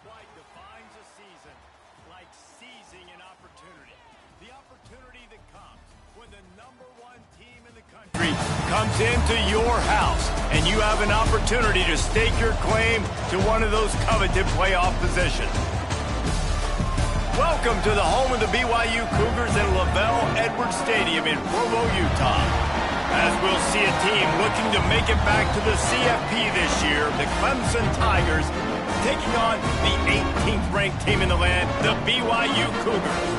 quite defines a season, like seizing an opportunity. The opportunity that comes when the #1 team in the country comes into your house and you have an opportunity to stake your claim to one of those coveted playoff positions. Welcome to the home of the BYU Cougars at LaVell Edwards Stadium in Provo, Utah. As we'll see a team looking to make it back to the CFP this year, the Clemson Tigers taking on the 18th ranked team in the land, the BYU Cougars.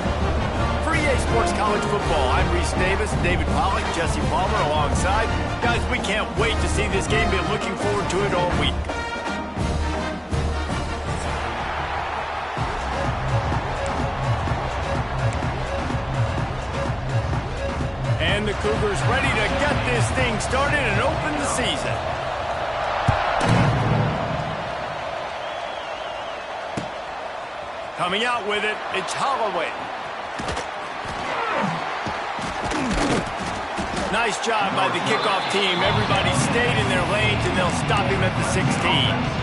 For EA Sports College Football, I'm Reese Davis, David Pollack, Jesse Palmer alongside. Guys, we can't wait to see this game. Been looking forward to it all week. And the Cougars ready to get this thing started and open the season. Coming out with it, it's Holloway. Nice job by the kickoff team. Everybody stayed in their lanes, and they'll stop him at the 16.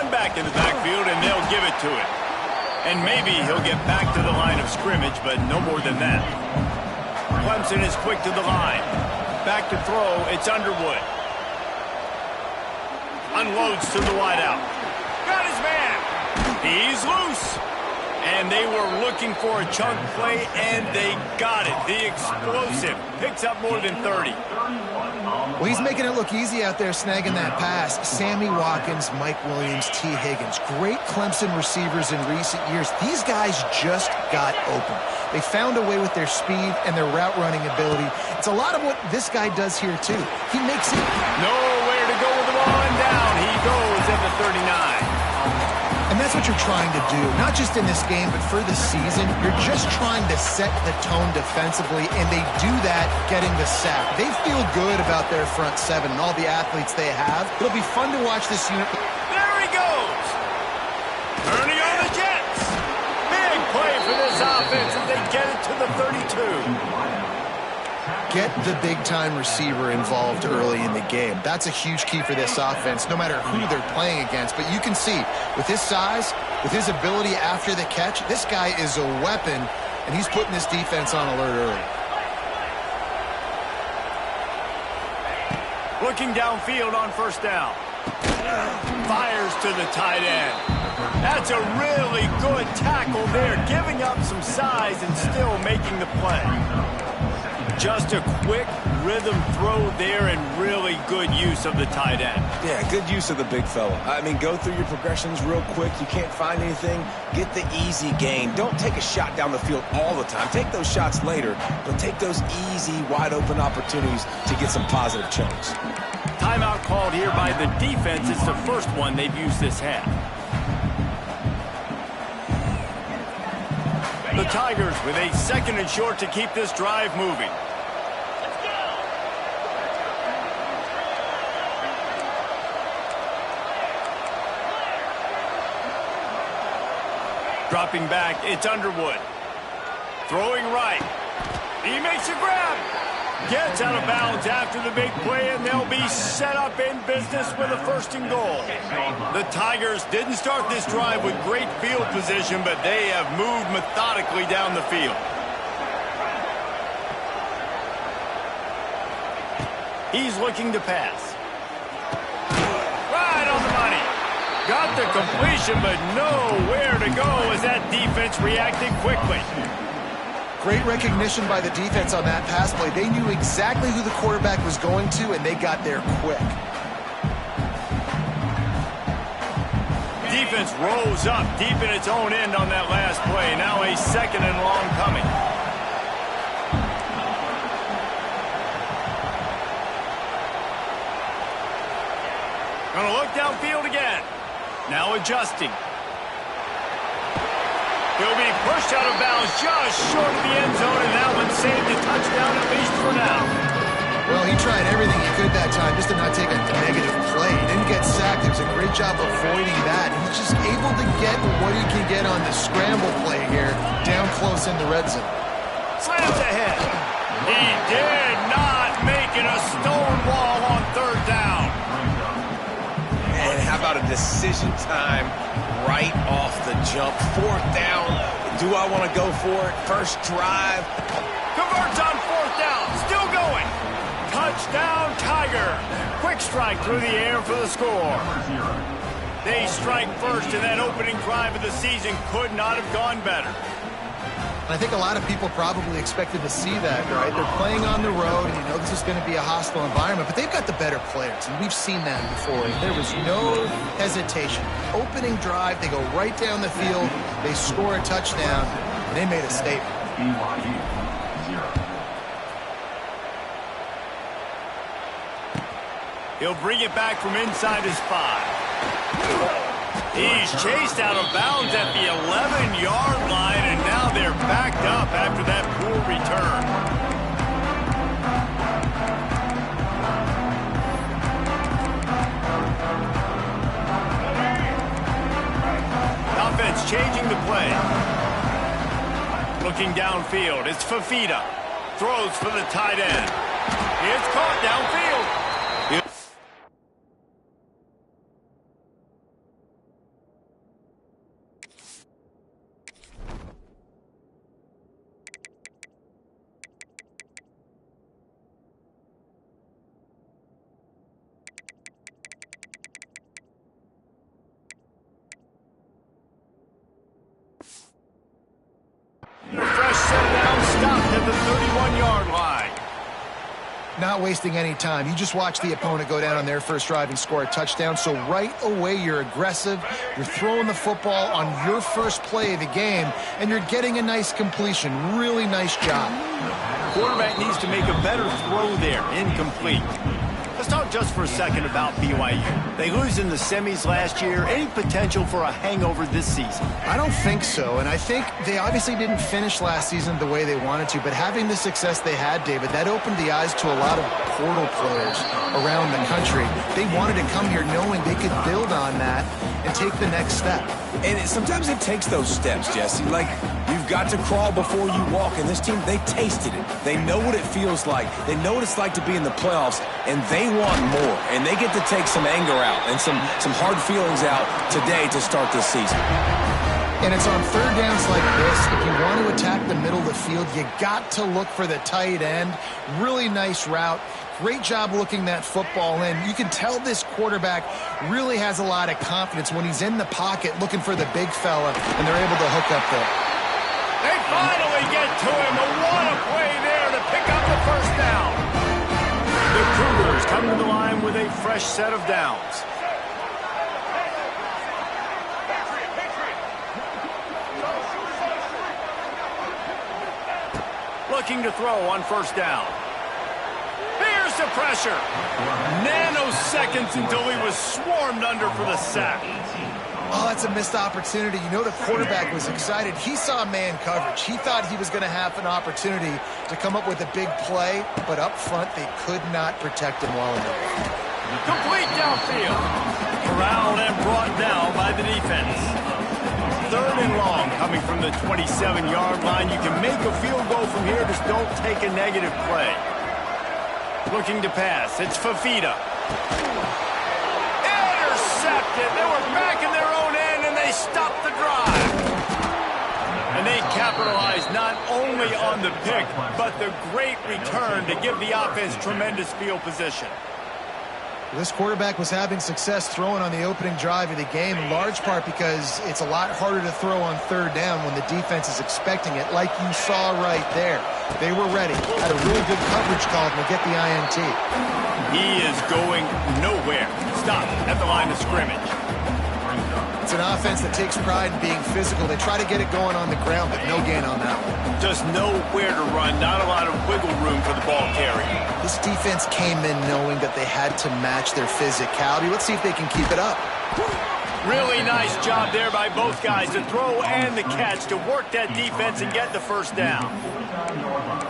Back in the backfield, and they'll give it to it. And maybe he'll get back to the line of scrimmage, but no more than that. Clemson is quick to the line. Back to throw, it's Underwood. Unloads to the wideout. Got his man. He's loose. And they were looking for a chunk play, and they got it. The explosive picks up more than 30. Well, he's making it look easy out there snagging that pass. Sammy Watkins, Mike Williams, T. Higgins. Great Clemson receivers in recent years. These guys just got open. They found a way with their speed and their route running ability. It's a lot of what this guy does here, too. He makes it. Nowhere to go with the ball, and down he goes at the 39. And that's what you're trying to do, not just in this game, but for the season. You're just trying to set the tone defensively, and they do that getting the sack. They feel good about their front seven and all the athletes they have. It'll be fun to watch this unit. There he goes! Turning on the Jets! Big play for this offense as they get it to the 32. Get the big-time receiver involved early in the game. That's a huge key for this offense, no matter who they're playing against. But you can see, with his size, with his ability after the catch, this guy is a weapon, and he's putting this defense on alert early. Looking downfield on first down. Fires to the tight end. That's a really good tackle there, giving up some size and still making the play. Just a quick rhythm throw there and really good use of the tight end. Yeah, good use of the big fella. I mean, go through your progressions real quick. You can't find anything. Get the easy gain. Don't take a shot down the field all the time. Take those shots later, but take those easy, wide-open opportunities to get some positive chunks. Timeout called here by the defense. It's the first one they've used this half. The Tigers with a 2nd and short to keep this drive moving. Dropping back, it's Underwood. Throwing right. He makes a grab. Gets out of bounds after the big play, and they'll be set up in business with a 1st and goal. The Tigers didn't start this drive with great field position, but they have moved methodically down the field. He's looking to pass. Right on the money. Got the completion, but nowhere to go as that defense reacted quickly. Great recognition by the defense on that pass play. They knew exactly who the quarterback was going to, and they got there quick. defense rose up deep in its own end on that last play. Now a 2nd and long coming. Gonna look downfield again. Now adjusting. He'll be pushed out of bounds just short of the end zone, and that one saved a touchdown at least for now. Well, he tried everything he could that time just to not take a negative play. He didn't get sacked. It was a great job avoiding that. He's just able to get what he can get on the scramble play here down close in the red zone. Slams ahead. He did not make it a stone wall on 3rd down. And how about a decision time right off the jump? 4th down. Do I want to go for it? First drive. Converts on 4th down. Still going. Touchdown, Tiger. Quick strike through the air for the score. They strike first, and that opening drive of the season could not have gone better. I think a lot of people probably expected to see that, right? They're playing on the road, and you know this is going to be a hostile environment, but they've got the better players, and we've seen that before. There was no hesitation. Opening drive, they go right down the field, they score a touchdown, and they made a statement. He'll bring it back from inside his 5. He's chased out of bounds at the 11-yard line, and now they're backed up after that poor return. Offense changing the play. Looking downfield, it's Fafita. Throws for the tight end. It's caught downfield. Fresh set down, stopped at the 31-yard line. Not wasting any time. You just watch the opponent go down on their first drive and score a touchdown. So right away, you're aggressive. You're throwing the football on your first play of the game, and you're getting a nice completion. Really nice job. Quarterback needs to make a better throw there. Incomplete. Let's talk just for a second about BYU. They lose in the semis last year. Any potential for a hangover this season? I don't think so, and I think they obviously didn't finish last season the way they wanted to, but having the success they had, David, that opened the eyes to a lot of portal players around the country. They wanted to come here knowing they could build on that and take the next step. And sometimes it takes those steps, Jesse. Like, you've got to crawl before you walk, and this team, they tasted it. They know what it feels like. They know what it's like to be in the playoffs, and they want more. And they get to take some anger out and some hard feelings out today to start this season. And it's on 3rd downs like this. If you want to attack the middle of the field, you got to look for the tight end. Really nice route. Great job looking that football in. You can tell this quarterback really has a lot of confidence when he's in the pocket looking for the big fella, and they're able to hook up there. They finally get to him. What a play there to pick up the first down. The Cougars come to the line with a fresh set of downs. Looking to throw on 1st down. Here's the pressure. Nanoseconds until he was swarmed under for the sack. Oh, that's a missed opportunity. You know the quarterback was excited. He saw man coverage. He thought he was going to have an opportunity to come up with a big play, but up front they could not protect him well enough. Complete downfield. Corralled and brought down by the defense. 3rd and long coming from the 27-yard line. You can make a field goal from here. Just don't take a negative play. Looking to pass. It's Fafita. Intercepted. They were back in their own end, and they stopped the drive. And they capitalized not only on the pick, but the great return to give the offense tremendous field position. This quarterback was having success throwing on the opening drive of the game, in large part because it's a lot harder to throw on 3rd down when the defense is expecting it, like you saw right there. They were ready, had a really good coverage call to get the INT. He is going nowhere. Stop at the line of scrimmage. It's an offense that takes pride in being physical. They try to get it going on the ground, but no gain on that one. Just nowhere to run, not a lot of wiggle room for the ball carrier. This defense came in knowing that they had to match their physicality. Let's see if they can keep it up. Really nice job there by both guys, the throw and the catch, to work that defense and get the first down.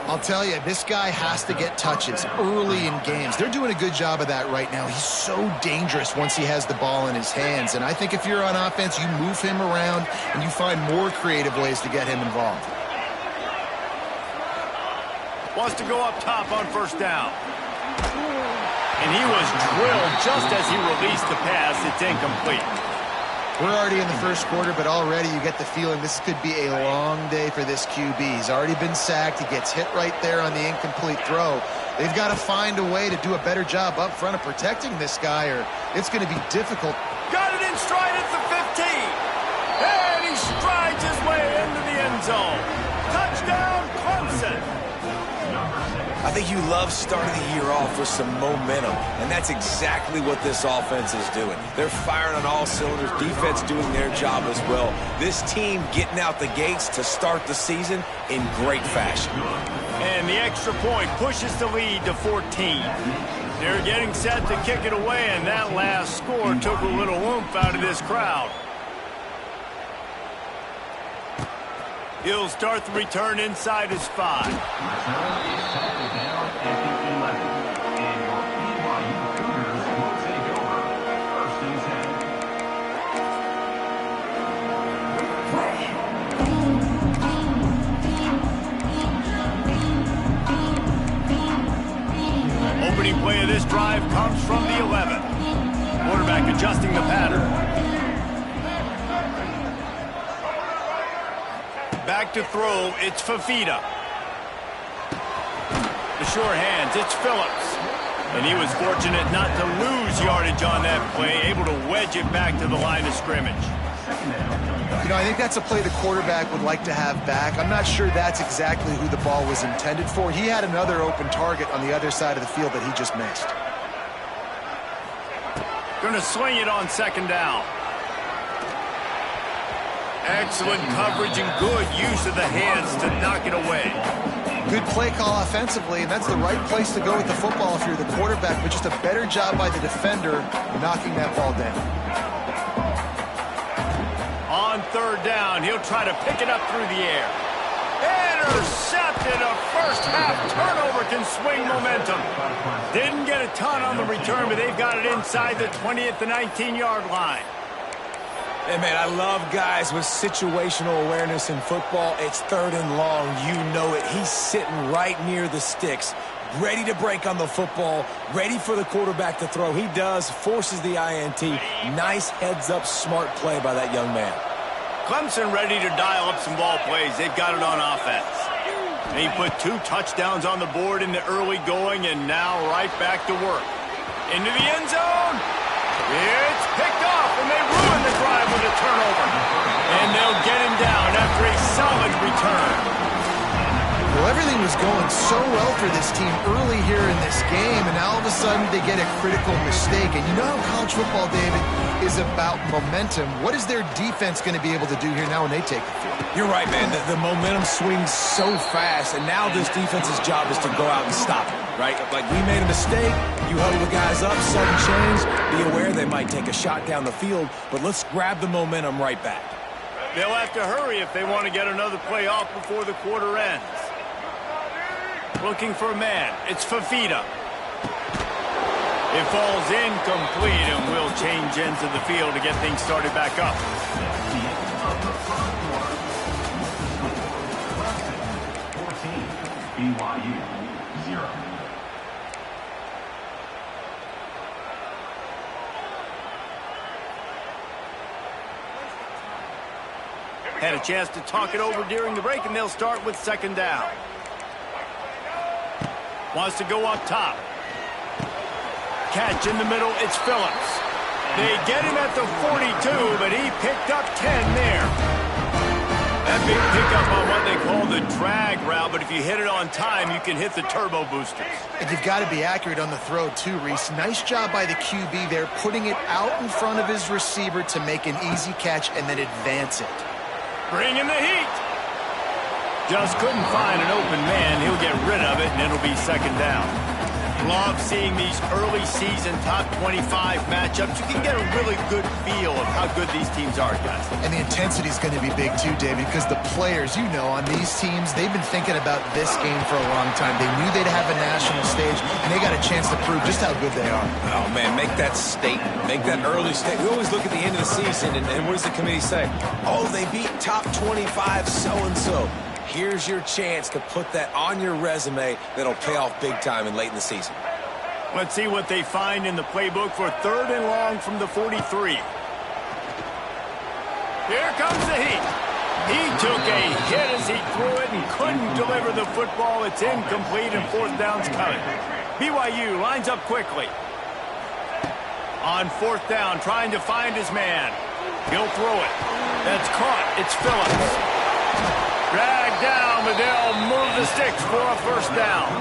I'll tell you, this guy has to get touches early in games. They're doing a good job of that right now. He's so dangerous once he has the ball in his hands. And I think if you're on offense, you move him around and you find more creative ways to get him involved. Wants to go up top on first down. And he was drilled just as he released the pass. It's incomplete. We're already in the first quarter, but already you get the feeling this could be a long day for this QB. He's already been sacked. He gets hit right there on the incomplete throw. They've got to find a way to do a better job up front of protecting this guy, or it's going to be difficult. Got it in stride at the 15. And he strides his way into the end zone. Touchdown, Clemson. I think you love starting the year off with some momentum, and that's exactly what this offense is doing. They're firing on all cylinders, defense doing their job as well. This team getting out the gates to start the season in great fashion. And the extra point pushes the lead to 14. They're getting set to kick it away, and that last score took a little oomph out of this crowd. He'll start the return inside his 5. Opening play of this drive comes from the 11. Quarterback adjusting the pattern. Back to throw, it's Fafita. The sure hands, it's Phillips. And he was fortunate not to lose yardage on that play, able to wedge it back to the line of scrimmage. You know, I think that's a play the quarterback would like to have back. I'm not sure that's exactly who the ball was intended for. He had another open target on the other side of the field that he just missed. Gonna swing it on second down. Excellent coverage and good use of the hands to knock it away. Good play call offensively, and that's the right place to go with the football if you're the quarterback, but just a better job by the defender knocking that ball down. On third down, he'll try to pick it up through the air. Intercepted. A first half turnover can swing momentum. Didn't get a ton on the return, but they've got it inside the 20 at the 19-yard line. Hey, man, I love guys with situational awareness in football. It's third and long. You know it. He's sitting right near the sticks, ready to break on the football, ready for the quarterback to throw. He does, forces the INT. Nice heads-up, smart play by that young man. Clemson ready to dial up some ball plays. They've got it on offense. They put 2 touchdowns on the board in the early going, and now right back to work. Into the end zone. It's picked off, and they ruin the drive with a turnover. And they'll get him down after a solid return. Well, everything was going so well for this team early here in this game, and now all of a sudden they get a critical mistake. And you know how college football, David, is about momentum. What is their defense going to be able to do here now when they take the field? You're right, man. The momentum swings so fast, and now this defense's job is to go out and stop it, right? Like, we made a mistake. You huddle the guys up, sudden change. Be aware they might take a shot down the field, but let's grab the momentum right back. They'll have to hurry if they want to get another play off before the quarter ends. Looking for a man. It's Fafita. It falls incomplete, and will change ends of the field to get things started back up. BYU 0. Had a chance to talk it over during the break, and they'll start with second down. Wants to go up top. Catch in the middle, it's Phillips. They get him at the 42, but he picked up 10 there. That big pickup on what they call the drag route, but if you hit it on time, you can hit the turbo boosters. And you've got to be accurate on the throw, too, Reese. Nice job by the QB there, putting it out in front of his receiver to make an easy catch and then advance it. Bring in the heat. Just couldn't find an open man. He'll get rid of it, and it'll be second down. Love seeing these early season top 25 matchups. You can get a really good feel of how good these teams are, guys. And the intensity is going to be big too, David, because the players, you know, on these teams, they've been thinking about this game for a long time. They knew they'd have a national stage, and they got a chance to prove just how good they are. Oh, man, make that statement. Make that early statement. We always look at the end of the season, and what does the committee say? Oh, they beat top 25 so-and-so. Here's your chance to put that on your resume that'll pay off big time and late in the season. Let's see what they find in the playbook for 3rd and long from the 43. Here comes the heat. He took a hit as he threw it and couldn't deliver the football. It's incomplete and 4th down's coming. BYU lines up quickly. On 4th down, trying to find his man. He'll throw it. That's caught. It's Phillips. Dragged down, but they'll move the sticks for a 1st down.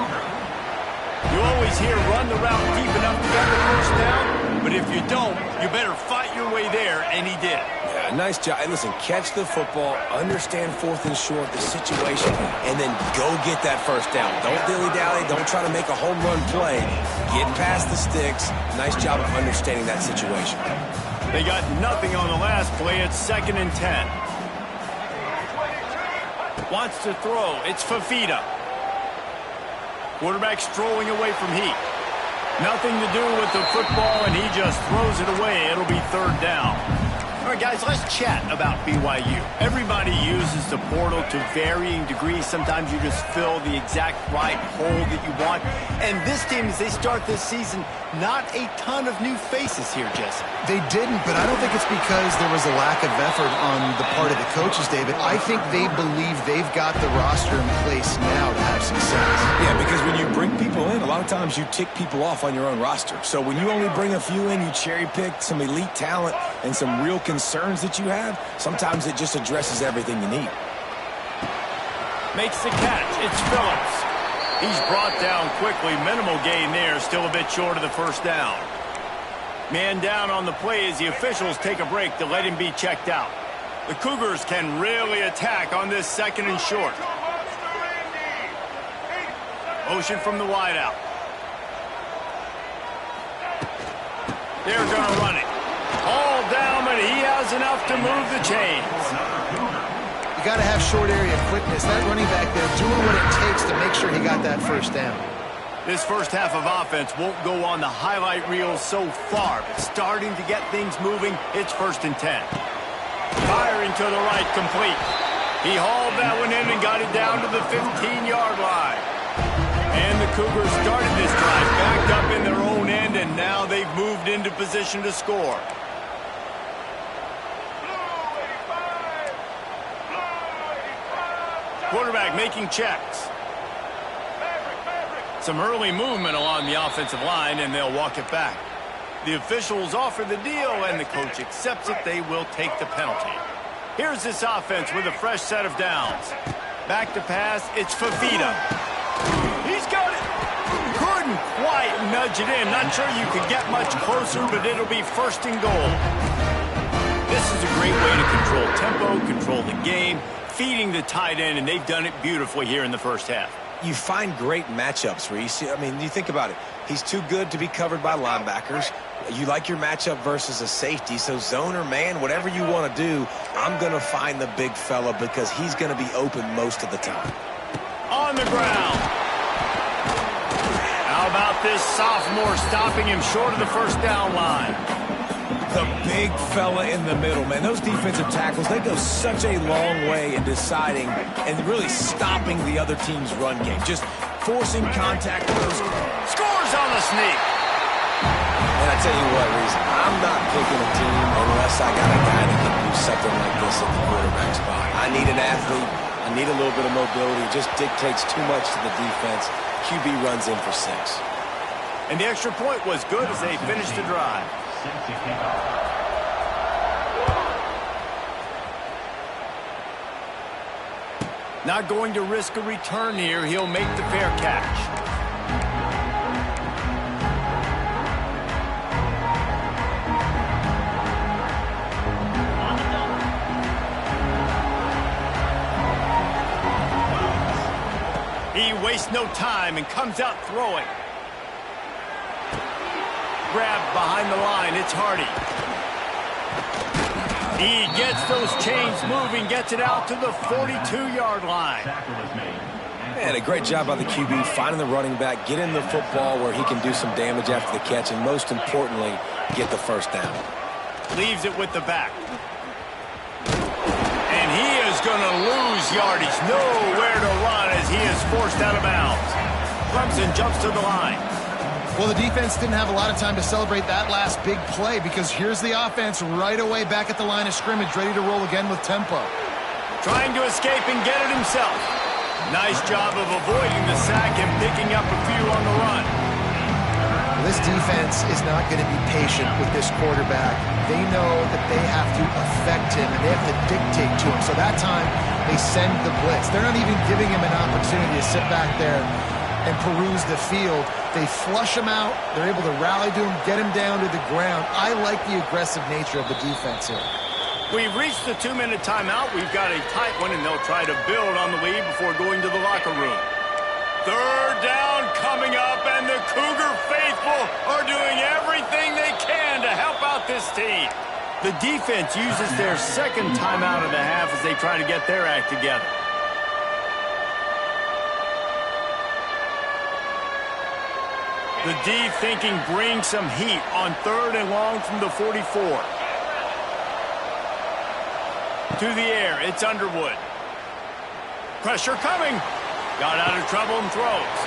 You always hear run the route deep enough to get the 1st down, but if you don't, you better fight your way there, and he did. Yeah, nice job. Hey, listen, catch the football, understand 4th and short, the situation, and then go get that 1st down. Don't dilly-dally. Don't try to make a home run play. Get past the sticks. Nice job of understanding that situation. They got nothing on the last play. It's 2nd and 10. Wants to throw. It's Fafita. Quarterback strolling away from heat. Nothing to do with the football, and he just throws it away. It'll be 3rd down. All right, guys, let's chat about BYU. Everybody uses the portal to varying degrees. Sometimes you just fill the exact right hole that you want. And this team, as they start this season, not a ton of new faces here, Jesse. They didn't, but I don't think it's because there was a lack of effort on the part of the coaches, David. I think they believe they've got the roster in place now to have success. Yeah, because when you bring people in, a lot of times you tick people off on your own roster. So when you only bring a few in, you cherry-pick some elite talent and some real concerns that you have, sometimes it just addresses everything you need. Makes the catch. It's Phillips. He's brought down quickly. Minimal gain there. Still a bit short of the 1st down. Man down on the play as the officials take a break to let him be checked out. The Cougars can really attack on this 2nd and short. Motion from the wideout. They're going to run it. All down, but he has enough to move the chains. You got to have short area quickness. That running back there doing what it takes to make sure he got that 1st down. This first half of offense won't go on the highlight reel so far, but starting to get things moving, it's 1st and 10. Firing to the right, complete. He hauled that one in and got it down to the 15-yard line. And the Cougars started this drive backed up in their own end, and now they've moved into position to score. Quarterback making checks. Some early movement along the offensive line, and they'll walk it back. The officials offer the deal, and the coach accepts it. They will take the penalty. Here's this offense with a fresh set of downs. Back to pass, it's Fafita. He's got it. Couldn't quite nudge it in. Not sure you could get much closer, but it'll be 1st and goal. This is a great way to control tempo, control the game, feeding the tight end, and they've done it beautifully here in the 1st half. You find great matchups, Reese. I mean, you think about it. He's too good to be covered by linebackers. You like your matchup versus a safety, so zone or man, whatever you want to do, I'm going to find the big fella because he's going to be open most of the time. On the ground. How about this sophomore stopping him short of the 1st down line? The big fella in the middle, man. Those defensive tackles, they go such a long way in deciding and really stopping the other team's run game. Just forcing contact with those. Scores on the sneak. And I tell you what, Reese, I'm not picking a team unless I got a guy that can do something like this at the quarterback spot. I need an athlete. I need a little bit of mobility. It just dictates too much to the defense. QB runs in for 6. And the extra point was good as they finished the drive. Not going to risk a return here. He'll make the fair catch. He wastes no time and comes out throwing. Grabbed behind the line. It's Hardy. He gets those chains moving, gets it out to the 42-yard line. Man, a great job by the QB finding the running back, getting the football where he can do some damage after the catch, and most importantly, get the first down. Leaves it with the back. And he is going to lose yardage. Nowhere to run as he is forced out of bounds. Clemson jumps to the line. Well, the defense didn't have a lot of time to celebrate that last big play because here's the offense right away back at the line of scrimmage, ready to roll again with tempo. Trying to escape and get it himself. Nice job of avoiding the sack and picking up a few on the run. This defense is not going to be patient with this quarterback. They know that they have to affect him and they have to dictate to him. So that time, they send the blitz. They're not even giving him an opportunity to sit back there and peruse the field. They flush him out. They're able to rally to him, get him down to the ground. I like the aggressive nature of the defense here. We've reached the 2-minute timeout. We've got a tight one, and they'll try to build on the lead before going to the locker room. Third down coming up, and the Cougar faithful are doing everything they can to help out this team. The defense uses their second timeout of the half as they try to get their act together. The D thinking bring some heat on 3rd and long from the 44. To the air, it's Underwood. Pressure coming. Got out of trouble and throws.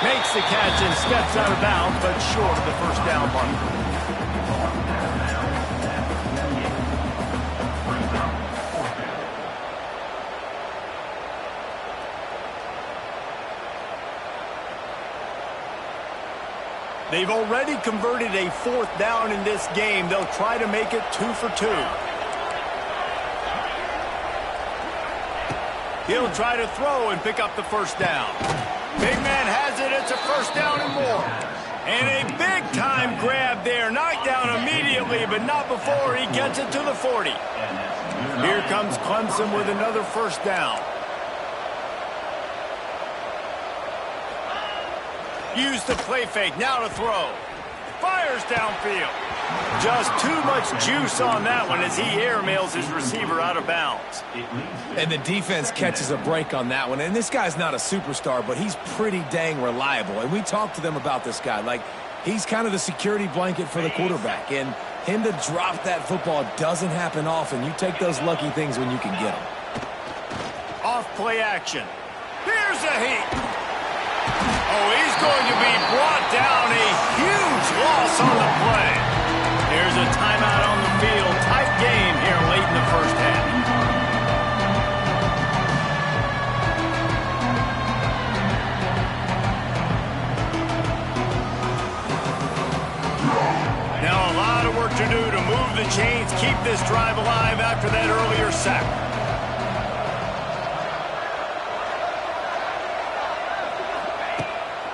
Makes the catch and steps out of bounds, but short of the first down mark. They've already converted a 4th down in this game. They'll try to make it 2 for 2. He'll try to throw and pick up the first down. Big man has it. It's a first down and more. And a big-time grab there. Knocked down immediately, but not before he gets it to the 40. Here comes Clemson with another first down. Use the play fake. Now to throw. Fires downfield. Just too much juice on that one as he airmails his receiver out of bounds. And the defense catches a break on that one. And this guy's not a superstar, but he's pretty dang reliable. And we talked to them about this guy. Like, he's kind of the security blanket for the quarterback. And him to drop that football doesn't happen often. You take those lucky things when you can get them. Off play action. Here's a heat. Oh, he's going to be brought down. A huge loss on the play. There's a timeout on the field. Tight game here late in the first half. Now a lot of work to do to move the chains, keep this drive alive after that earlier sack.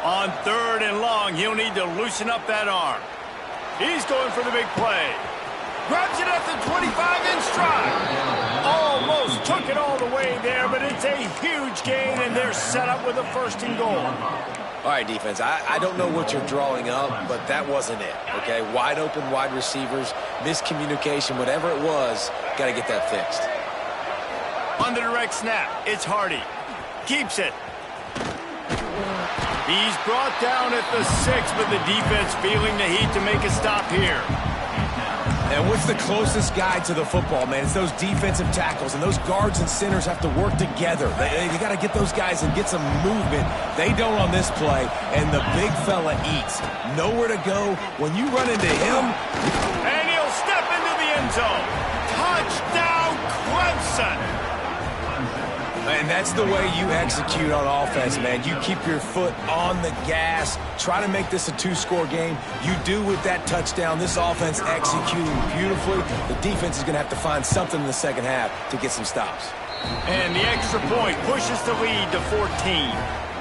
On 3rd and long, he'll need to loosen up that arm. He's going for the big play. Grabs it at the 25-inch stride. Almost took it all the way there, but it's a huge gain, and they're set up with a 1st and goal. All right, defense, I don't know what you're drawing up, but that wasn't it, okay? Wide open wide receivers, miscommunication, whatever it was, got to get that fixed. On the direct snap, it's Hardy. Keeps it. He's brought down at the 6, but the defense feeling the heat to make a stop here. And what's the closest guy to the football, man? It's those defensive tackles, and those guards and centers have to work together. They got to get those guys and get some movement. They don't on this play, and the big fella eats. Nowhere to go. When you run into him... And he'll step into the end zone. Touchdown, Clemson! And that's the way you execute on offense, man. You keep your foot on the gas. Try to make this a 2-score game. You do with that touchdown. This offense executing beautifully. The defense is going to have to find something in the second half to get some stops. And the extra point pushes the lead to 14.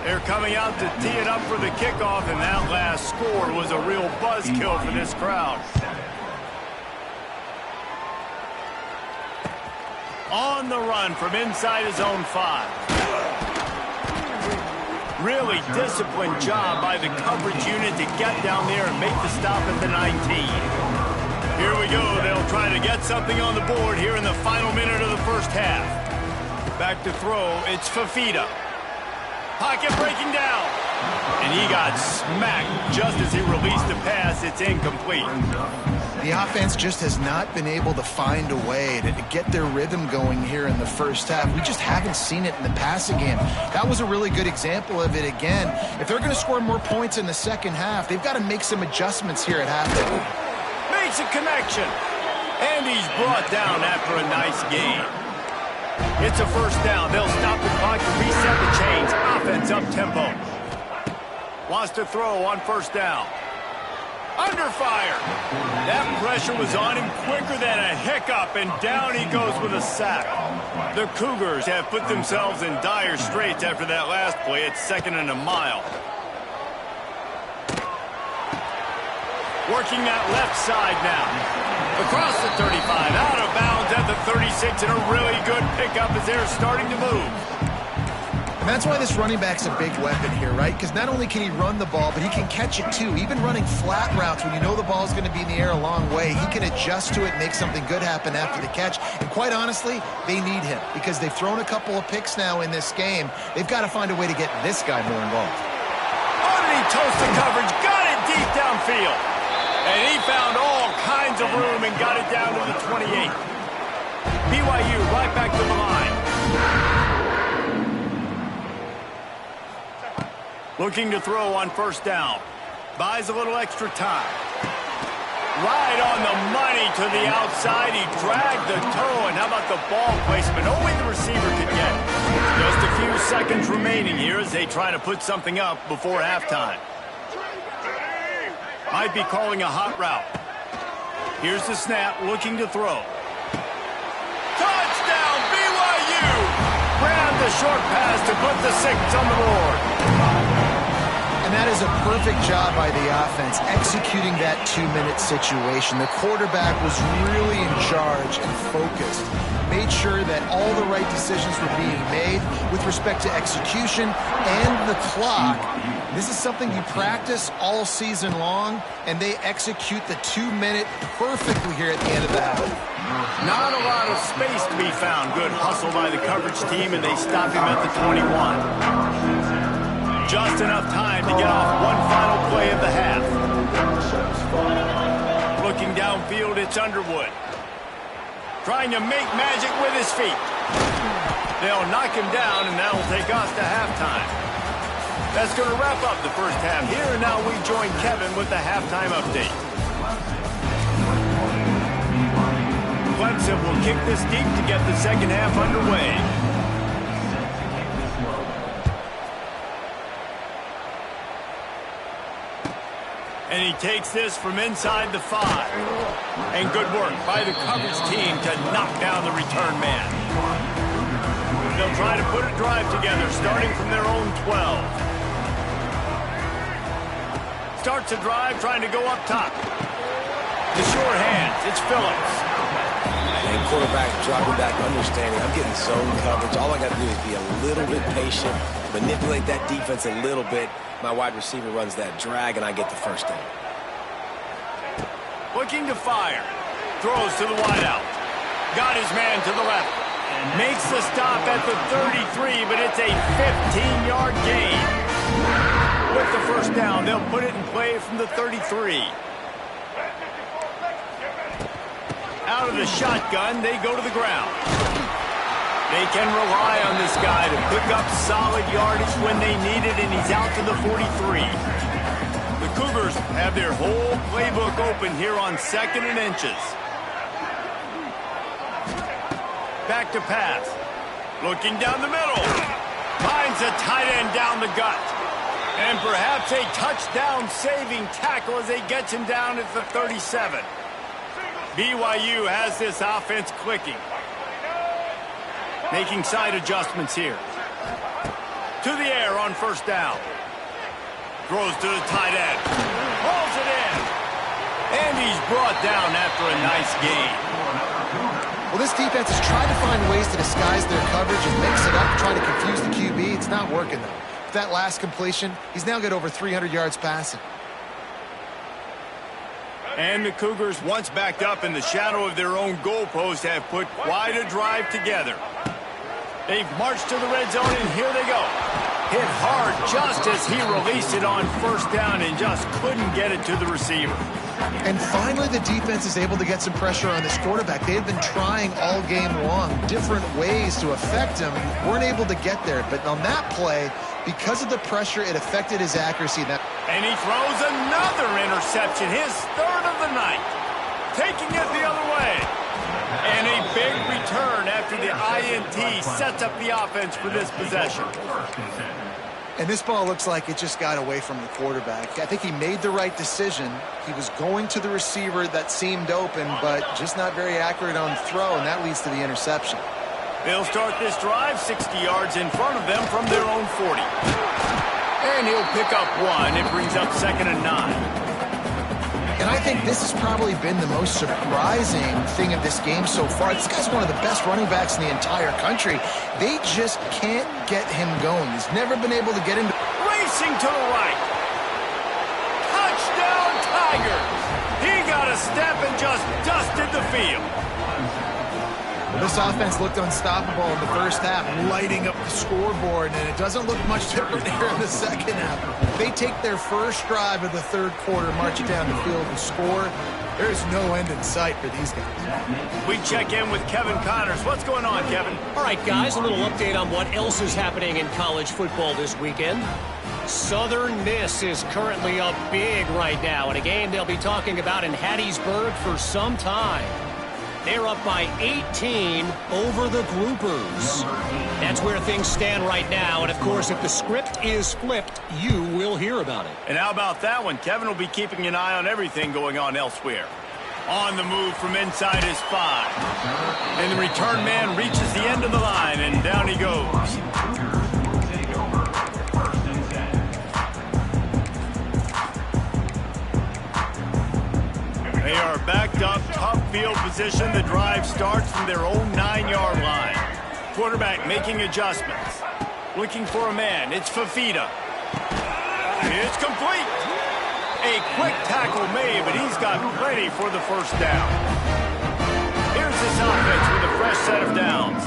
They're coming out to tee it up for the kickoff, and that last score was a real buzzkill for this crowd. On the run from inside his own 5. Really disciplined job by the coverage unit to get down there and make the stop at the 19. Here we go. They'll try to get something on the board here in the final minute of the first half. Back to throw. It's Fafita. Pocket breaking down. And he got smacked just as he released the pass. It's incomplete. The offense just has not been able to find a way to get their rhythm going here in the first half. We just haven't seen it in the passing game. That was a really good example of it again. If they're going to score more points in the second half, they've got to make some adjustments here at halftime. Makes a connection. And he's brought down after a nice game. It's a first down. They'll stop the clock to reset the chains. Offense up tempo. Wants to throw on first down. Under fire. That pressure was on him quicker than a hiccup, and down he goes with a sack. The Cougars have put themselves in dire straits after that last play. It's 2nd and a mile. Working that left side now. Across the 35, out of bounds at the 36, and a really good pickup as they're starting to move. And that's why this running back's a big weapon here, right? Because not only can he run the ball, but he can catch it too. Even running flat routes when you know the ball's going to be in the air a long way, he can adjust to it and make something good happen after the catch. And quite honestly, they need him because they've thrown a couple of picks now in this game. They've got to find a way to get this guy more involved. Underneath toasted coverage, got it deep downfield. And he found all kinds of room and got it down to the 28. BYU right back to the line. Looking to throw on first down. Buys a little extra time. Right on the money to the outside. He dragged the toe, and how about the ball placement? Only the receiver could get it. Just a few seconds remaining here as they try to put something up before halftime. Might be calling a hot route. Here's the snap, looking to throw. Touchdown, BYU! Ran the short pass to put the 6 on the board. And that is a perfect job by the offense, executing that 2-minute situation. The quarterback was really in charge and focused. Made sure that all the right decisions were being made with respect to execution and the clock. This is something you practice all season long, and they execute the 2-minute perfectly here at the end of the half. Not a lot of space to be found. Good hustle by the coverage team, and they stop him at the 21. Just enough time to get off one final play of the half. Looking downfield, it's Underwood. Trying to make magic with his feet. They'll knock him down, and that'll take us to halftime. That's going to wrap up the first half here, and now we join Kevin with the halftime update. Clemson will kick this deep to get the second half underway. And he takes this from inside the 5. And good work by the coverage team to knock down the return man. They'll try to put a drive together, starting from their own 12. Starts a drive, trying to go up top. The sure hands, it's Phillips. And quarterback dropping back, understanding I'm getting zone coverage. All I got to do is be a little bit patient, manipulate that defense a little bit. My wide receiver runs that drag, and I get the first down. Looking to fire. Throws to the wideout. Got his man to the left. Makes the stop at the 33, but it's a 15-yard gain. With the first down, they'll put it in play from the 33. Out of the shotgun, they go to the ground. They can rely on this guy to pick up solid yardage when they need it, and he's out to the 43. The Cougars have their whole playbook open here on 2nd and inches. Back to pass. Looking down the middle. Finds a tight end down the gut. And perhaps a touchdown-saving tackle as they get him down at the 37. BYU has this offense clicking. Making side adjustments here. To the air on first down. Throws to the tight end. Hauls it in. And he's brought down after a nice gain. Well, this defense is trying to find ways to disguise their coverage and mix it up, trying to confuse the QB. It's not working, though. With that last completion, he's now got over 300 yards passing. And the Cougars, once backed up in the shadow of their own goalpost, have put quite a drive together. They've marched to the red zone, and here they go. Hit hard just as he released it on first down and just couldn't get it to the receiver. And finally, the defense is able to get some pressure on this quarterback. They had been trying all game long different ways to affect him. Weren't able to get there. But on that play, because of the pressure, it affected his accuracy. And he throws another interception, his third of the night. Taking it the other way. And a big return after the INT sets up the offense for this possession. And this ball looks like it just got away from the quarterback. I think he made the right decision. He was going to the receiver that seemed open, but just not very accurate on throw, and that leads to the interception. They'll start this drive 60 yards in front of them from their own 40. And he'll pick up one. It brings up 2nd and 9. And I think this has probably been the most surprising thing of this game so far. This guy's one of the best running backs in the entire country. They just can't get him going. He's never been able to get into... Racing to the right. Touchdown, Tigers. He got a step and just dusted the field. This offense looked unstoppable in the first half, lighting up the scoreboard, and it doesn't look much different here in the second half. They take their first drive of the third quarter, march it down the field and score. There's no end in sight for these guys. We check in with Kevin Connors. What's going on, Kevin? All right, guys, a little update on what else is happening in college football this weekend. Southern Miss is currently up big right now in a game they'll be talking about in Hattiesburg for some time. They're up by 18 over the Groupers. That's where things stand right now. And, of course, if the script is flipped, you will hear about it. And how about that one? Kevin will be keeping an eye on everything going on elsewhere. On the move from inside his 5. And the return man reaches the end of the line, and down he goes. They are backed up, tough field position. The drive starts from their own 9-yard line. Quarterback making adjustments. Looking for a man. It's Fafita. It's complete. A quick tackle made, but he's got plenty for the first down. Here's this offense with a fresh set of downs.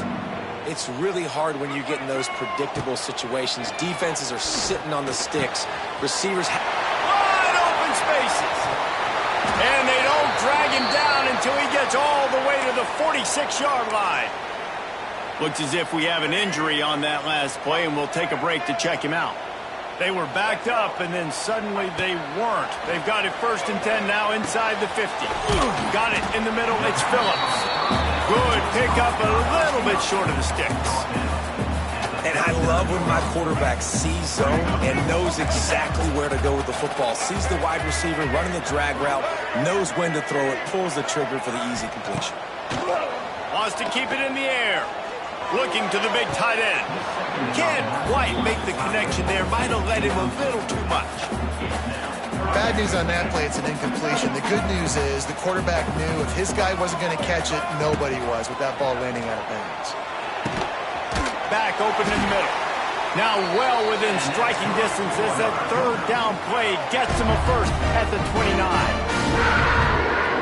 It's really hard when you get in those predictable situations. Defenses are sitting on the sticks. Receivers wide open spaces. And they don't drag him down until he gets all the way to the 46-yard line. Looks as if we have an injury on that last play, and we'll take a break to check him out. They were backed up, and then suddenly they weren't. They've got it 1st and 10 now inside the 50. Got it in the middle. It's Phillips. Good pickup, a little bit short of the sticks. And I love when my quarterback sees zone and knows exactly where to go with the football. Sees the wide receiver running the drag route, knows when to throw it, pulls the trigger for the easy completion. Wants to keep it in the air. Looking to the big tight end. Can't quite make the connection there. Might have let him a little too much. Bad news on that play, it's an incompletion. The good news is the quarterback knew if his guy wasn't going to catch it, nobody was with that ball landing out of bounds. Back open in the middle. Now well within striking distance as that third down play gets him a first at the 29.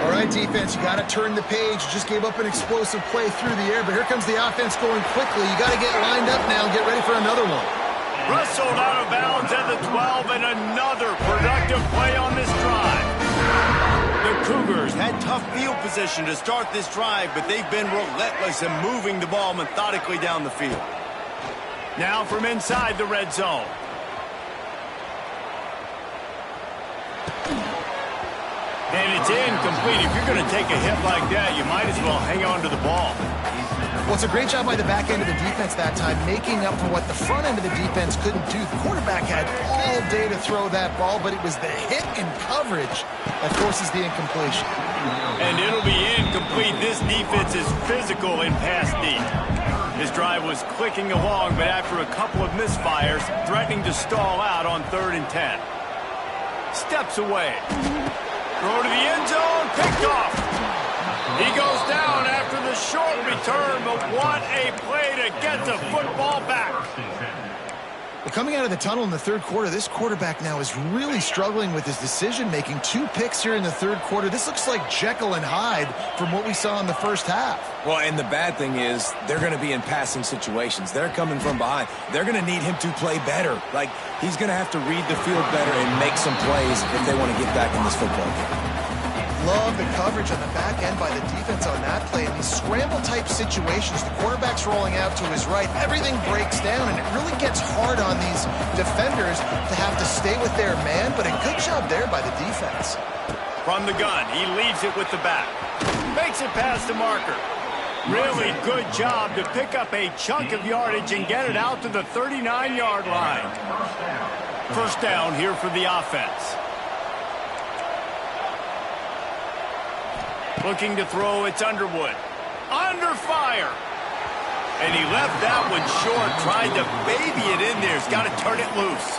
All right, defense, you got to turn the page. You just gave up an explosive play through the air, but here comes the offense going quickly. You got to get lined up now and get ready for another one. Wrestled out of bounds at the 12, and another productive play on this drive. The Cougars had tough field position to start this drive, but they've been relentless in moving the ball methodically down the field. Now from inside the red zone. And it's incomplete. If you're going to take a hit like that, you might as well hang on to the ball. Well, it's a great job by the back end of the defense that time, making up for what the front end of the defense couldn't do. The quarterback had all day to throw that ball, but it was the hit and coverage that forces the incompletion. And it'll be incomplete. This defense is physical in pass deep. His drive was clicking along, but after a couple of misfires, threatening to stall out on 3rd and 10. Steps away. Throw to the end zone, picked off. He goes down after the short return, but what a play to get the football back. Well, coming out of the tunnel in the 3rd quarter, this quarterback now is really struggling with his decision-making. 2 picks here in the 3rd quarter. This looks like Jekyll and Hyde from what we saw in the first half. Well, and the bad thing is they're going to be in passing situations. They're coming from behind. They're going to need him to play better. Like, he's going to have to read the field better and make some plays if they want to get back in this football game. Love the coverage on the back end by the defense on that play. In these scramble-type situations, the quarterback's rolling out to his right. Everything breaks down, and it really gets hard on these defenders to have to stay with their man, but a good job there by the defense. From the gun, he leaves it with the back. Makes it past the marker. Really good job to pick up a chunk of yardage and get it out to the 39-yard line. First down here for the offense. Looking to throw, it's Underwood. Under fire. And he left that one short, tried to baby it in there. He's got to turn it loose.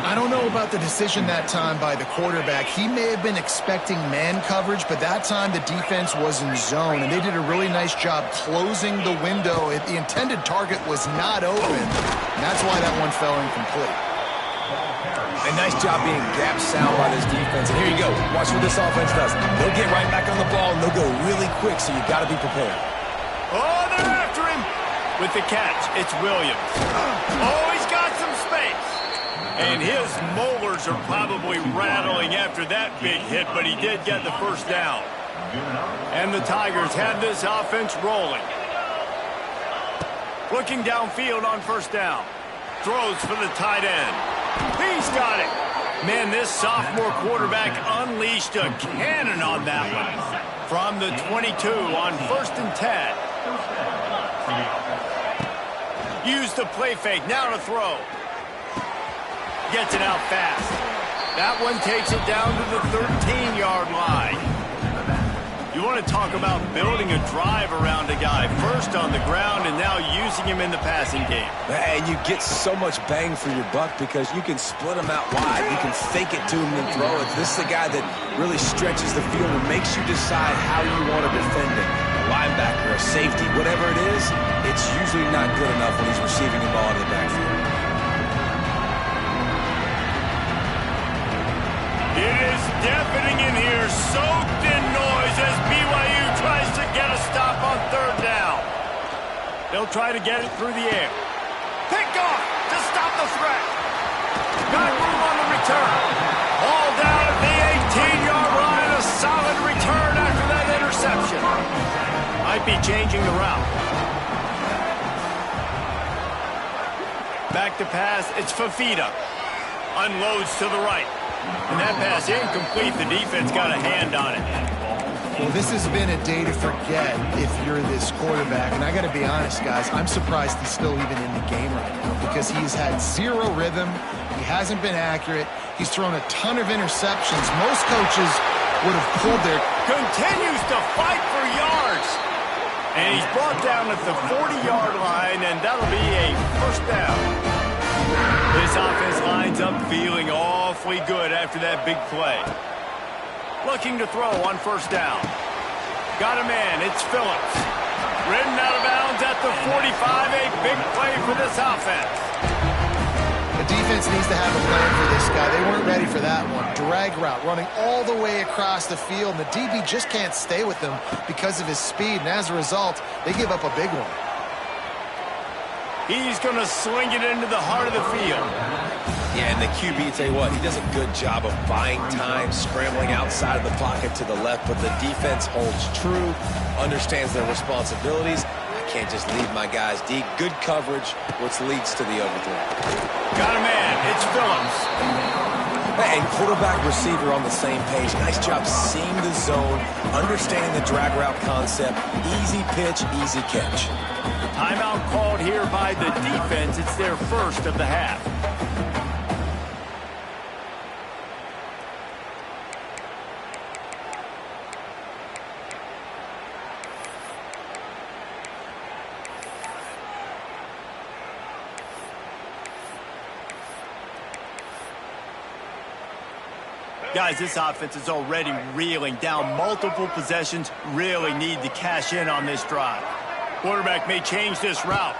I don't know about the decision that time by the quarterback. He may have been expecting man coverage, but that time the defense was in zone, and they did a really nice job closing the window. The intended target was not open, and that's why that one fell incomplete. A nice job being gap sound by this defense. And here you go. Watch what this offense does. They'll get right back on the ball, and they'll go really quick, so you got to be prepared. Oh, they're after him. With the catch, it's Williams. Oh, he's got some space. And his molars are probably rattling after that big hit, but he did get the first down. And the Tigers have this offense rolling. Looking downfield on first down. Throws for the tight end. He's got it. Man, this sophomore quarterback unleashed a cannon on that one. From the 22 on 1st and 10. Use the play fake. Now to throw. Gets it out fast. That one takes it down to the 13-yard line. You want to talk about building a drive around a guy. First on the ground and now using him in the passing game. And you get so much bang for your buck because you can split him out wide. You can fake it to him and throw it. This is the guy that really stretches the field and makes you decide how you want to defend him. A linebacker, a safety, whatever it is, it's usually not good enough when he's receiving the ball in the backfield. It is deafening in here, soaked in noise as BYU tries to get a stop on 3rd down. They'll try to get it through the air. Picked off to stop the threat. Got room on the return. All down at the 18-yard line. A solid return after that interception. Might be changing the route. Back to pass. It's Fafita. Unloads to the right. And that pass incomplete. The defense got a hand on it. Well, this has been a day to forget if you're this quarterback. And I got to be honest, guys, I'm surprised he's still even in the game right now because he's had zero rhythm. He hasn't been accurate. He's thrown a ton of interceptions. Most coaches would have pulled their... Continues to fight for yards. And he's brought down at the 40-yard line, and that'll be a first down. This offense lines up feeling awfully good after that big play. Looking to throw on first down. Got a man. It's Phillips. Ridden out of bounds at the 45. A big play for this offense. The defense needs to have a plan for this guy. They weren't ready for that one. Drag route running all the way across the field. And the DB just can't stay with them because of his speed. And as a result, they give up a big one. He's going to sling it into the heart of the field. Yeah, and the QB, tell you what, he does a good job of buying time, scrambling outside of the pocket to the left, but the defense holds true, understands their responsibilities. I can't just leave my guys deep. Good coverage, which leads to the overthrow. Got a man. It's Phillips. And quarterback, receiver on the same page. Nice job seeing the zone, understanding the drag route concept. Easy pitch, easy catch. Timeout called here by the defense. It's their first of the half. Guys, this offense is already reeling down multiple possessions. Really need to cash in on this drive. Quarterback may change this route.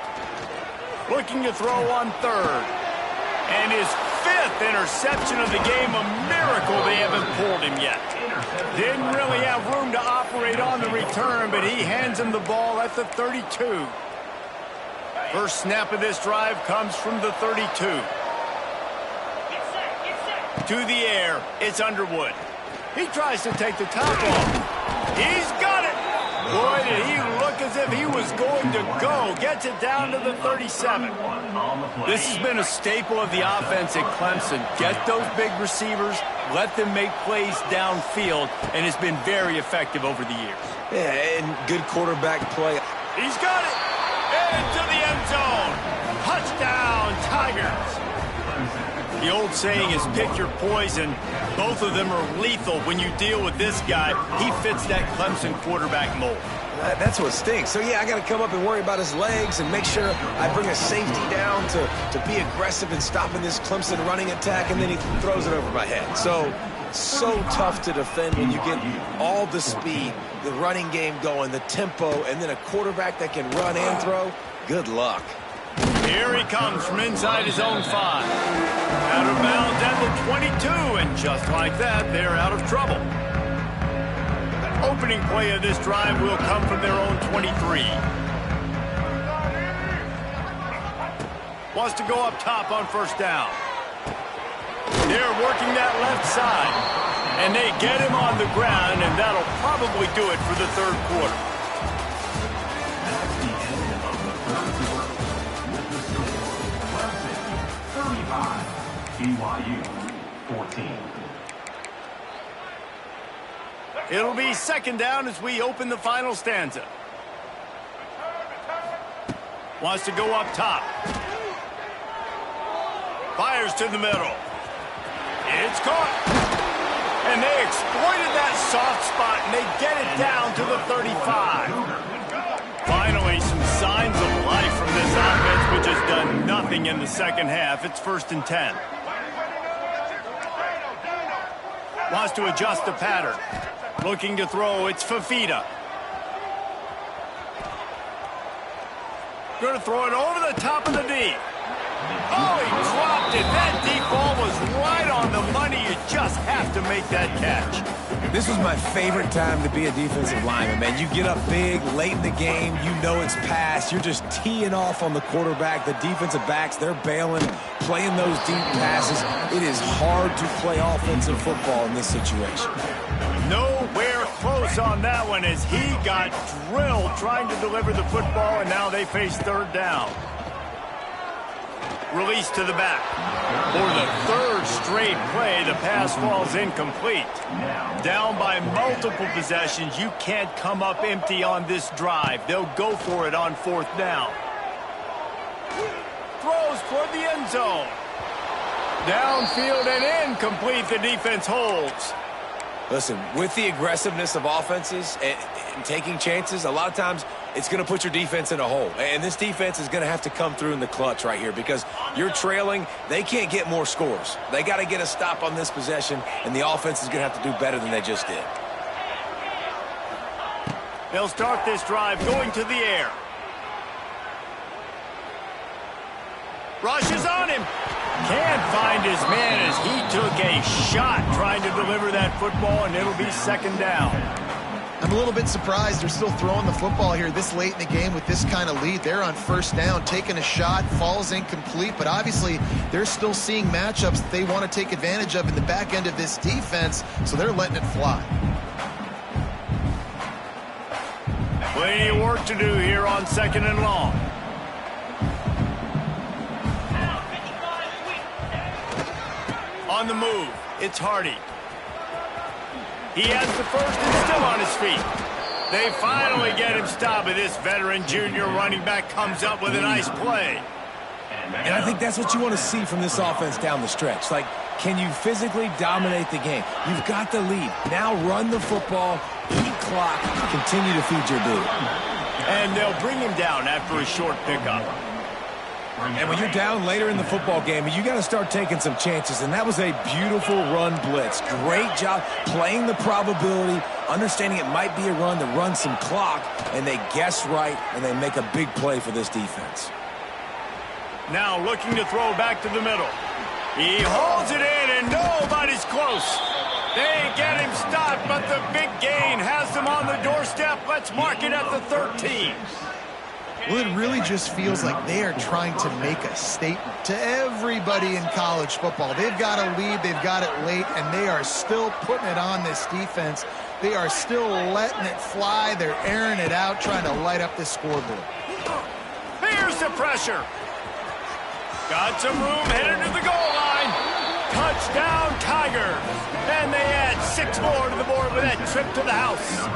Looking to throw on third. And his 5th interception of the game. A miracle they haven't pulled him yet. Didn't really have room to operate on the return, but he hands him the ball at the 32. First snap of this drive comes from the 32. To the air, it's Underwood. He tries to take the top off. He's got it. Boy, did he look as if he was going to go. Gets it down to the 37. This has been a staple of the offense at Clemson. Get those big receivers, let them make plays downfield, and it's been very effective over the years. Yeah, and good quarterback play. He's got it. Into the end zone. Touchdown, Tigers. The old saying is pick your poison. Both of them are lethal when you deal with this guy. He fits that Clemson quarterback mold. That's what stinks. So, yeah, I got to come up and worry about his legs and make sure I bring a safety down to be aggressive in stopping this Clemson running attack, and then he throws it over my head. So tough to defend when you get all the speed, the running game going, the tempo, and then a quarterback that can run and throw. Good luck. Here he comes from inside his own 5. Out of bounds at the 22, and just like that, they're out of trouble. The opening play of this drive will come from their own 23. Wants to go up top on first down. They're working that left side, and they get him on the ground, and that'll probably do it for the third quarter. BYU 14. It'll be second down as we open the final stanza. Wants to go up top. Fires to the middle. It's caught. And they exploited that soft spot, and they get it down to the 35. Finally, some signs of life from this offense, which has done nothing in the second half. It's 1st and 10. Wants to adjust the pattern. Looking to throw, it's Fafita. Going to throw it over the top of the D. Oh, he dropped it. That deep ball was right on the money. You just have to make that catch. This was my favorite time to be a defensive lineman, man. You get up big, late in the game, you know it's past. You're just teeing off on the quarterback. The defensive backs, they're bailing, playing those deep passes. It is hard to play offensive football in this situation. Nowhere close on that one as he got drilled trying to deliver the football, and now they face third down. Release to the back. For the third straight play, the pass falls incomplete. Down by multiple possessions, you can't come up empty on this drive. They'll go for it on 4th down. Throws toward the end zone. Downfield and incomplete. The defense holds. Listen, with the aggressiveness of offenses and taking chances, a lot of times it's going to put your defense in a hole. And this defense is going to have to come through in the clutch right here because you're trailing. They can't get more scores. They got to get a stop on this possession, and the offense is going to have to do better than they just did. They'll start this drive going to the air. Rushes on him. Can't find his man as he took a shot trying to deliver that football, and it'll be second down. I'm a little bit surprised they're still throwing the football here this late in the game with this kind of lead. They're on first down, taking a shot, falls incomplete, but obviously they're still seeing matchups that they want to take advantage of in the back end of this defense, so they're letting it fly. Plenty of work to do here on 2nd and long. On the move, it's Hardy. He has the first and still on his feet. They finally get him stopped, but this veteran junior running back comes up with a nice play. And I think that's what you want to see from this offense down the stretch. Like, can you physically dominate the game? You've got the lead. Now run the football, eat clock, continue to feed your dude. And they'll bring him down after a short pickup. And when you're down later in the football game, you got to start taking some chances, and that was a beautiful run blitz. Great job playing the probability, understanding it might be a run to run some clock, and they guess right, and they make a big play for this defense. Now looking to throw back to the middle. He holds it in, and nobody's close. They get him stopped, but the big gain has them on the doorstep. Let's mark it at the 13. Well, it really just feels like they are trying to make a statement to everybody in college football. They've got a lead, they've got it late, and they are still putting it on this defense. They are still letting it fly. They're airing it out, trying to light up the scoreboard. Here's the pressure. Got some room, headed to the goal line. Touchdown, Tigers. And they add 6 more to the board with that trip to the house.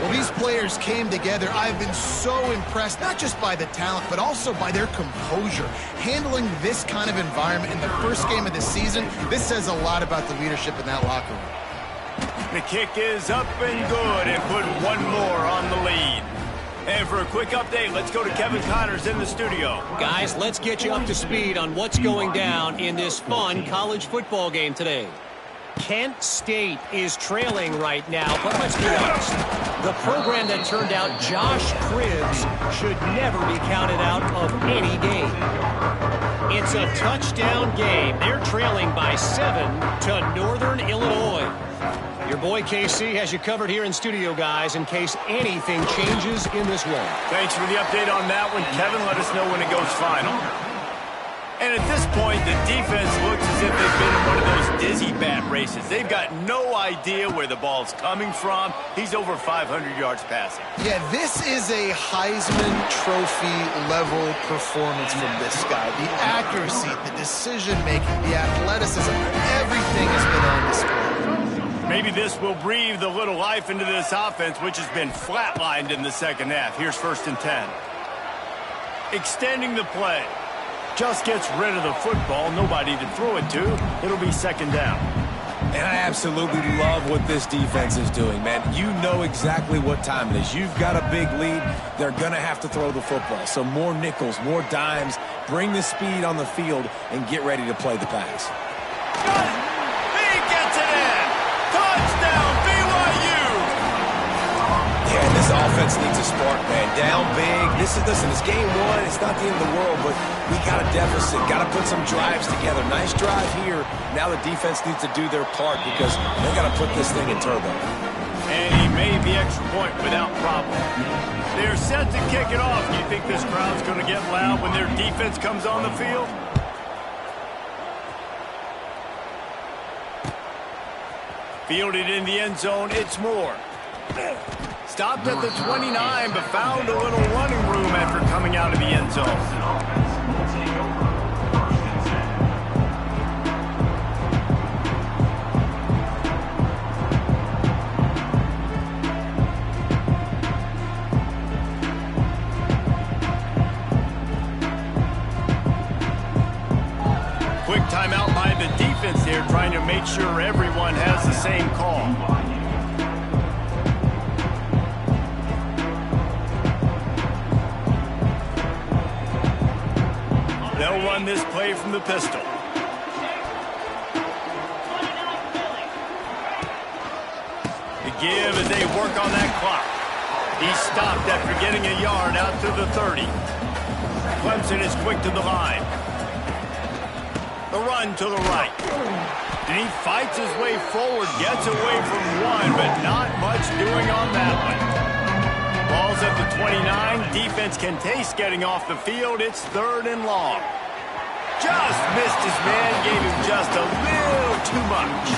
Well, these players came together. I've been so impressed, not just by the talent, but also by their composure. Handling this kind of environment in the first game of the season, this says a lot about the leadership in that locker room. The kick is up and good, and put 1 more on the lead. And for a quick update, let's go to Kevin Connors in the studio. Guys, let's get you up to speed on what's going down in this fun college football game today. Kent State is trailing right now, but let's be honest. The program that turned out Josh Cribbs should never be counted out of any game. It's a touchdown game. They're trailing by 7 to Northern Illinois. Your boy KC has you covered here in studio, guys, in case anything changes in this one. Thanks for the update on that one, Kevin. Let us know when it goes final. And at this point, the defense looks as if they've been in one of those dizzy bat races. They've got no idea where the ball's coming from. He's over 500 yards passing. Yeah, this is a Heisman Trophy level performance from this guy. The accuracy, the decision-making, the athleticism, everything has been on display. Maybe this will breathe a little life into this offense, which has been flatlined in the second half. Here's 1st and 10. Extending the play. Just gets rid of the football. Nobody to throw it to. It'll be 2nd down. And I absolutely love what this defense is doing, man. You know exactly what time it is. You've got a big lead. They're going to have to throw the football. So more nickels, more dimes. Bring the speed on the field and get ready to play the pass. He gets it in. Touchdown, BYU. Yeah, this offense needs a spark, man. Down big. Listen, it's game 1. It's not the end of the world, but we got a deficit. Got to put some drives together. Nice drive here. Now the defense needs to do their part because they got to put this thing in turbo. And he made the extra point without problem. They're set to kick it off. Do you think this crowd's going to get loud when their defense comes on the field? Fielded in the end zone. It's Moore. Stopped at the 29, but found a little running room after coming out of the end zone. Quick timeout by the defense there, trying to make sure everyone has the same call. They'll run this play from the pistol. The give as they work on that clock. He stopped after getting a yard out to the 30. Clemson is quick to the line. The run to the right. And he fights his way forward, gets away from one, but not much doing on that one. Ball's at the 29. Defense can taste getting off the field. It's 3rd and long. Just missed his man, gave him just a little too much.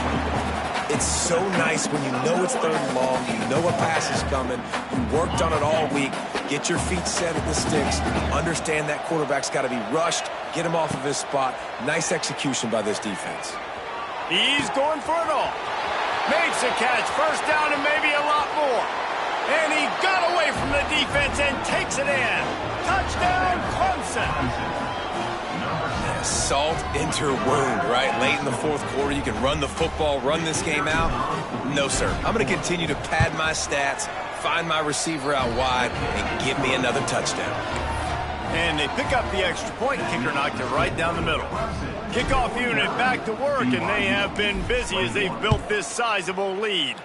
It's so nice when you know it's 3rd and long, you know a pass is coming, you worked on it all week, get your feet set at the sticks, understand that quarterback's got to be rushed, get him off of his spot. Nice execution by this defense. He's going for it all. Makes a catch, 1st down and maybe a lot more. And he got away from the defense and takes it in. Touchdown, Clemson. Salt into her wound, right? Late in the 4th quarter, you can run the football, run this game out. No, sir. I'm going to continue to pad my stats, find my receiver out wide, and give me another touchdown. And they pick up the extra point. Kicker knocked it right down the middle. Kickoff unit back to work, and they have been busy as they've built this sizable lead.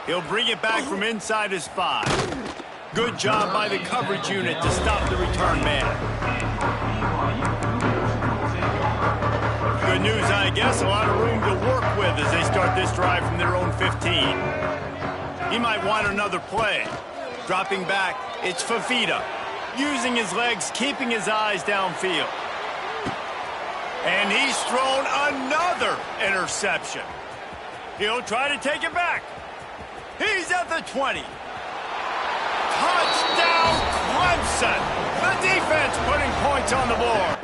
He'll bring it back from inside his 5. Good job by the coverage unit to stop the return man. Good news, I guess. A lot of room to work with as they start this drive from their own 15. He might want another play. Dropping back, it's Fafita. Using his legs, keeping his eyes downfield. And he's thrown another interception. He'll try to take it back. He's at the 20. Touchdown, Clemson. The defense putting points on the board.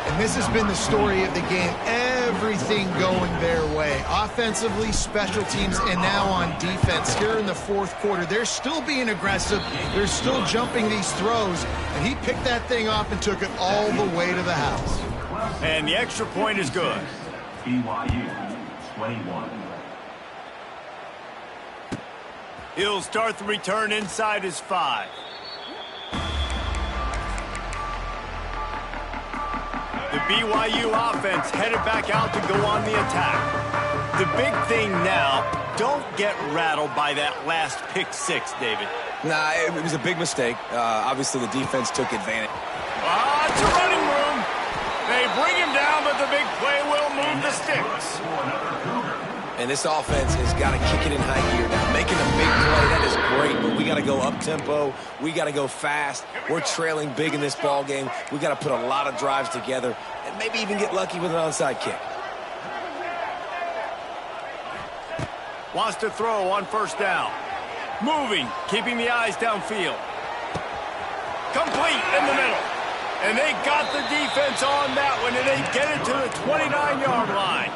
And this has been the story of the game. Everything going their way. Offensively, special teams, and now on defense. Here in the fourth quarter, they're still being aggressive. They're still jumping these throws. And he picked that thing off and took it all the way to the house. And the extra point is good. BYU 21. He'll start the return inside his 5. The BYU offense headed back out to go on the attack. The big thing now, don't get rattled by that last pick 6, David. Nah, it was a big mistake. Obviously, the defense took advantage. It's a running room. They bring him down, but the big play will move the sticks. And this offense has got to kick it in high gear now. Making a big play, that is great, but we got to go up-tempo. We got to go fast. We're trailing big in this ball game. We got to put a lot of drives together and maybe even get lucky with an onside kick. Wants to throw on first down. Moving, keeping the eyes downfield. Complete in the middle. And they got the defense on that one, and they get it to the 29-yard line.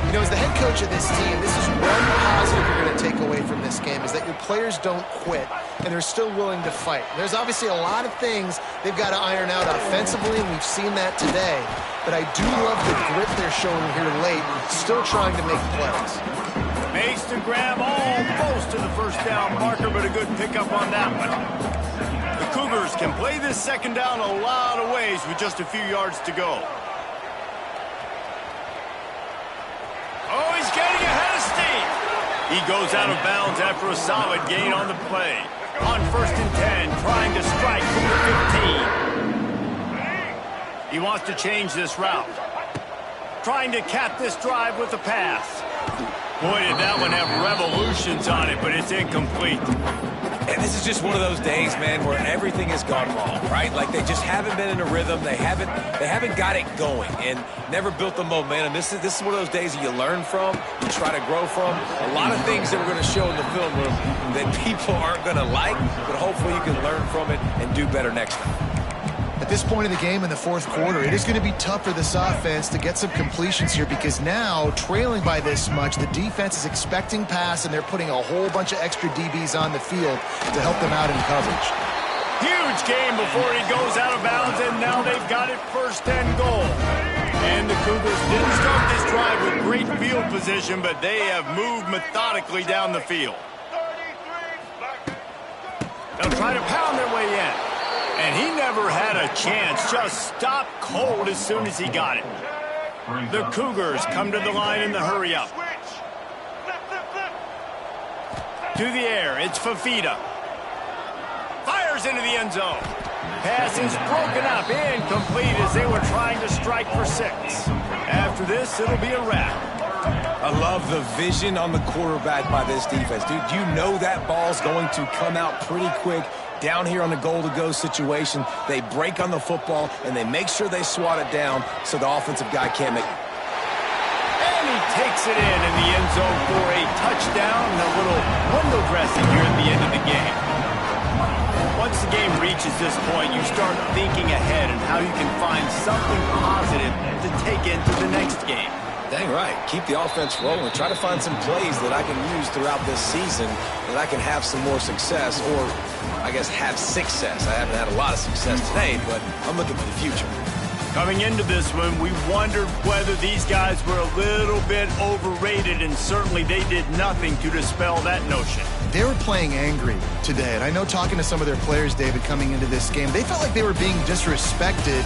You know, as the head coach of this team, this is one positive you're going to take away from this game, is that your players don't quit, and they're still willing to fight. There's obviously a lot of things they've got to iron out offensively, and we've seen that today. But I do love the grit they're showing here late, still trying to make plays. Makes the grab almost to the first down marker, but a good pickup on that one. The Cougars can play this second down a lot of ways with just a few yards to go. Oh, he's getting ahead of steam. He goes out of bounds after a solid gain on the play. On 1st and 10, trying to strike from the 15. He wants to change this route. Trying to cap this drive with a pass. Boy, did that one have revolutions on it, but it's incomplete. And this is just one of those days, man, where everything has gone wrong, right? Like they just haven't been in a rhythm. They haven't got it going and never built the momentum. This is one of those days that you learn from, you try to grow from. A lot of things that we're going to show in the film room that people aren't going to like, but hopefully you can learn from it and do better next time. At this point in the game in the fourth quarter, it is going to be tough for this offense to get some completions here because now, trailing by this much, the defense is expecting pass, and they're putting a whole bunch of extra DBs on the field to help them out in coverage. Huge game before he goes out of bounds, and now they've got it 1st and goal. And the Cougars didn't start this drive with great field position, but they have moved methodically down the field. They'll try to pound their way in. And he never had a chance, just stopped cold as soon as he got it. The Cougars come to the line in the hurry-up. To the air, it's Fafita. Fires into the end zone. Pass is broken up, incomplete as they were trying to strike for 6. After this, it'll be a wrap. I love the vision on the quarterback by this defense. Dude, you know that ball's going to come out pretty quick. Down here on the goal-to-go situation, they break on the football, and they make sure they swat it down so the offensive guy can't make it. And he takes it in the end zone for a touchdown and a little window dressing here at the end of the game. Once the game reaches this point, you start thinking ahead and how you can find something positive to take into the next game. Dang right. Keep the offense rolling. Try to find some plays that I can use throughout this season that I can have some more success, or I guess have success. I haven't had a lot of success today, but I'm looking for the future. Coming into this one, we wondered whether these guys were a little bit overrated, and certainly they did nothing to dispel that notion. They were playing angry today, and I know talking to some of their players, David, coming into this game, they felt like they were being disrespected.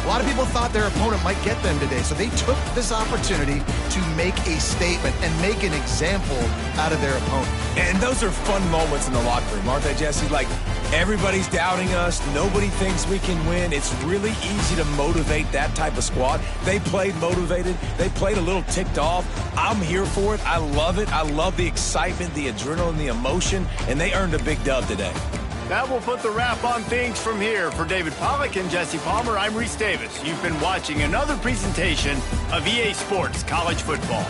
A lot of people thought their opponent might get them today, so they took this opportunity to make a statement and make an example out of their opponent. And those are fun moments in the locker room, aren't they, Jesse? Like, everybody's doubting us. Nobody thinks we can win. It's really easy to motivate that type of squad. They played motivated. They played a little ticked off. I'm here for it. I love it. I love the excitement, the adrenaline, the emotion, and they earned a big dub today. That will put the wrap on things from here. For David Pollack and Jesse Palmer, I'm Reese Davis. You've been watching another presentation of EA Sports College Football.